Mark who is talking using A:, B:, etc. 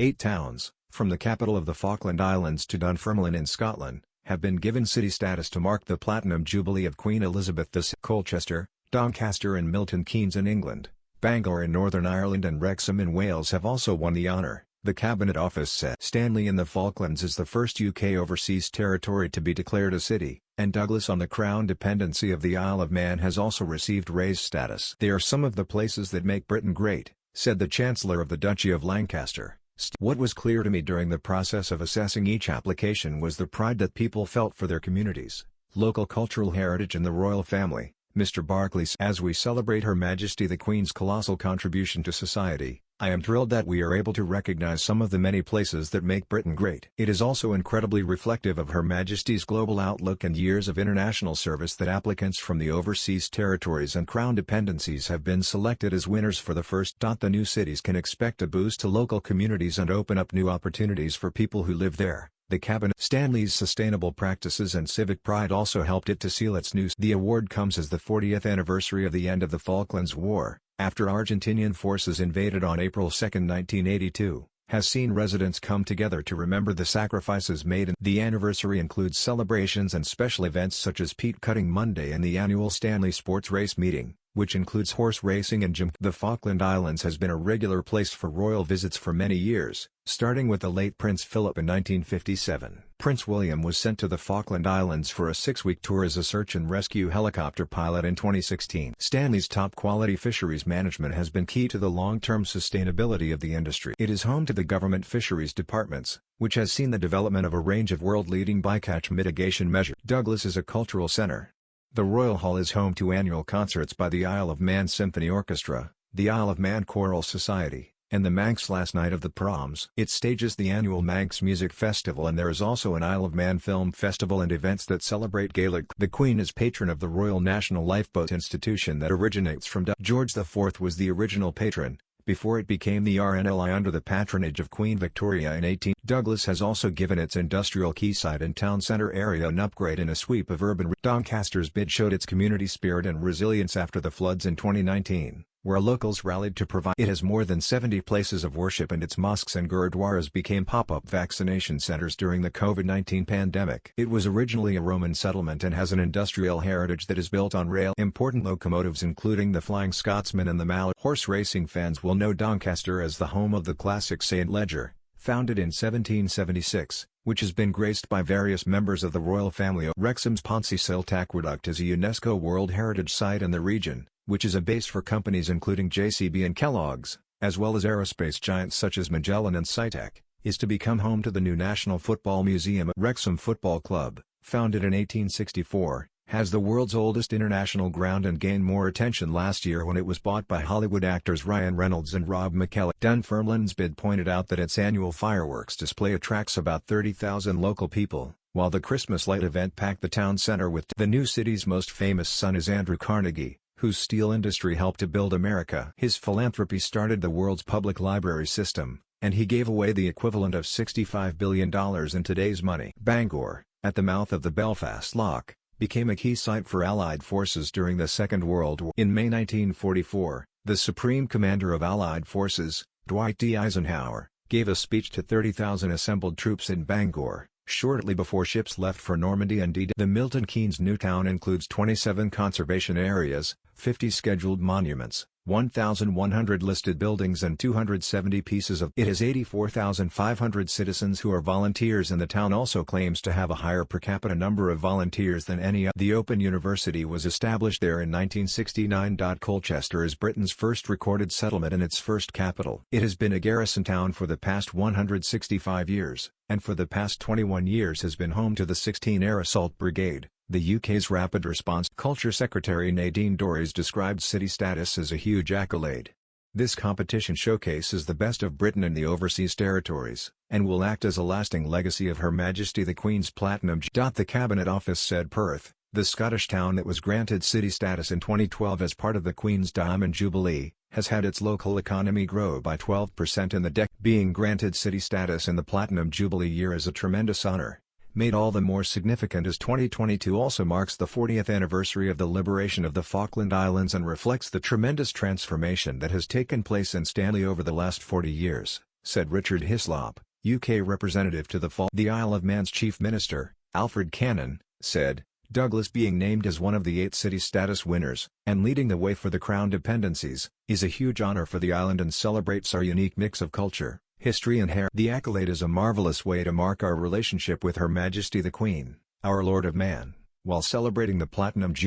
A: 8 towns, from the capital of the Falkland Islands to Dunfermline in Scotland, have been given city status to mark the Platinum Jubilee of Queen Elizabeth II. Colchester, Doncaster and Milton Keynes in England, Bangor in Northern Ireland and Wrexham in Wales have also won the honour, the Cabinet Office said. Stanley in the Falklands is the first UK overseas territory to be declared a city, and Douglas on the Crown dependency of the Isle of Man has also received raised status. "They are some of the places that make Britain great," said the Chancellor of the Duchy of Lancaster. "What was clear to me during the process of assessing each application was the pride that people felt for their communities, local cultural heritage and the royal family," Mr. Barclay said. "As we celebrate Her Majesty the Queen's colossal contribution to society, I am thrilled that we are able to recognise some of the many places that make Britain great. It is also incredibly reflective of Her Majesty's global outlook and years of international service that applicants from the overseas territories and Crown dependencies have been selected as winners for the first. The new cities can expect a boost to local communities and open up new opportunities for people who live there." The Cabinet. Stanley's sustainable practices and civic pride also helped it to seal its new. The award comes as the 40th anniversary of the end of the Falklands War, after Argentinian forces invaded on April 2, 1982, has seen residents come together to remember the sacrifices made. The anniversary includes celebrations and special events such as Peat Cutting Monday and the annual Stanley Sports Race Meeting, which includes horse racing and gym. The Falkland Islands has been a regular place for royal visits for many years, starting with the late Prince Philip in 1957. Prince William was sent to the Falkland Islands for a 6-week tour as a search and rescue helicopter pilot in 2016. Stanley's top-quality fisheries management has been key to the long-term sustainability of the industry. It is home to the government fisheries departments, which has seen the development of a range of world-leading bycatch mitigation measures. Douglas is a cultural centre. The Royal Hall is home to annual concerts by the Isle of Man Symphony Orchestra, the Isle of Man Choral Society, and the Manx Last Night of the Proms. It stages the annual Manx Music Festival, and there is also an Isle of Man Film Festival and events that celebrate Gaelic. The Queen is patron of the Royal National Lifeboat Institution that originates from George IV was the original patron, before it became the RNLI under the patronage of Queen Victoria in 18. Douglas has also given its industrial quayside and town centre area an upgrade in a sweep of urban. Doncaster's bid showed its community spirit and resilience after the floods in 2019, where locals rallied to provide. It has more than 70 places of worship, and its mosques and gurdwaras became pop-up vaccination centres during the COVID-19 pandemic. It was originally a Roman settlement and has an industrial heritage that is built on rail. Important locomotives including the Flying Scotsman and the Mallet. Horse racing fans will know Doncaster as the home of the classic St. Leger, founded in 1776, which has been graced by various members of the royal family. Wrexham's Pontcysyllt Aqueduct is a UNESCO World Heritage Site in the region, which is a base for companies including JCB and Kellogg's, as well as aerospace giants such as Magellan and Cytec, is to become home to the new National Football Museum. Wrexham Football Club, founded in 1864, has the world's oldest international ground and gained more attention last year when it was bought by Hollywood actors Ryan Reynolds and Rob McKellar. Dunfermline's bid pointed out that its annual fireworks display attracts about 30,000 local people, while the Christmas light event packed the town centre with. The new city's most famous son is Andrew Carnegie, whose steel industry helped to build America. His philanthropy started the world's public library system, and he gave away the equivalent of $65 billion in today's money. Bangor, at the mouth of the Belfast Lough, became a key site for Allied forces during the Second World War. In May 1944, the Supreme Commander of Allied Forces, Dwight D. Eisenhower, gave a speech to 30,000 assembled troops in Bangor, shortly before ships left for Normandy and D-Day. The Milton Keynes new town includes 27 conservation areas, 50 scheduled monuments, 1,100 listed buildings and 270 pieces of. It has 84,500 citizens who are volunteers, and the town also claims to have a higher per capita number of volunteers than any other. The Open University was established there in 1969. Colchester is Britain's first recorded settlement and its first capital. It has been a garrison town for the past 165 years, and for the past 21 years has been home to the 16 Air Assault Brigade, the UK's Rapid Response. Culture Secretary Nadine Dorries described city status as a huge accolade. This competition showcases the best of Britain and the overseas territories, and will act as a lasting legacy of Her Majesty the Queen's Platinum. The Cabinet Office said Perth, the Scottish town that was granted city status in 2012 as part of the Queen's Diamond Jubilee, has had its local economy grow by 12% in the decade. Being granted city status in the Platinum Jubilee year is a tremendous honour, made all the more significant as 2022 also marks the 40th anniversary of the liberation of the Falkland Islands and reflects the tremendous transformation that has taken place in Stanley over the last 40 years. said Richard Hislop, UK representative to the Isle of Man's Chief Minister, Alfred Cannon, said, "Douglas being named as one of the 8 city status winners, and leading the way for the Crown dependencies, is a huge honour for the island and celebrates our unique mix of culture, history and heritage. The accolade is a marvellous way to mark our relationship with Her Majesty the Queen, our Lord of Man, while celebrating the Platinum Jubilee."